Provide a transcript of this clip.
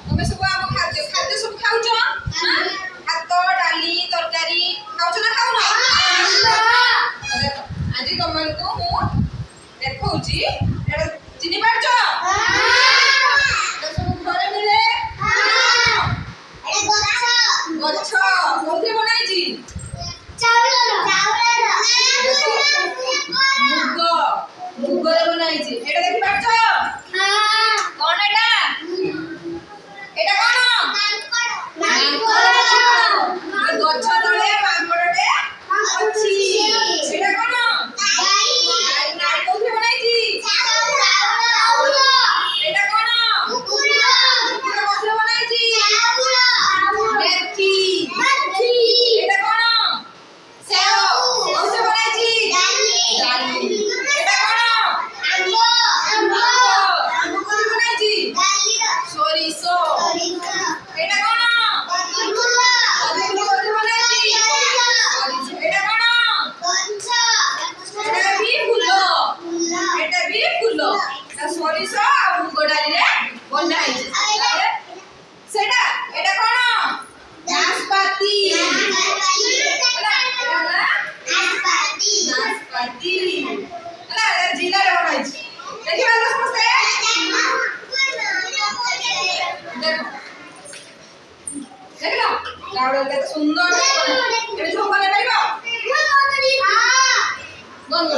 তুমি সব আম খাদ্য খাদ্য সব খাউছ ভাত ডালি তরকারি খাউছ না খাও না আজ তোমাকে মু দেখাউছি এটা চিনি পারছ এটা সব ঘরে মিলে গছ কোথায় বনাইছি মুগ মুগরে বনাইছি এটা দেখি পারছ কোন এটা এটা কোন গছ তলে মাଙ୍କড়টে ଅଛି সেটা কোন নাই কোথায় বনাইছি এটা কোন এটা কোথায় বনাইছি মেথি এটা কোন সেও কোথায় বনাইছি ডালি এটা কোন আম্ব কোথায় বনাইছি সরিষ এটা কোন কোথায় বনাইছি এটা কোন এটা ବି ফুল এটা ବି ফুল সরিষ আর মুগ ডালিরে বনা হইছে সেটা এটা কোন নাশপাতি নাশপাতি না জিরারে বনাইছি দেখি ভালো সমস্তে দেখো দেখো লাউড়া কত সুন্দর এটা ঝোল করে পাইবা বন্ধ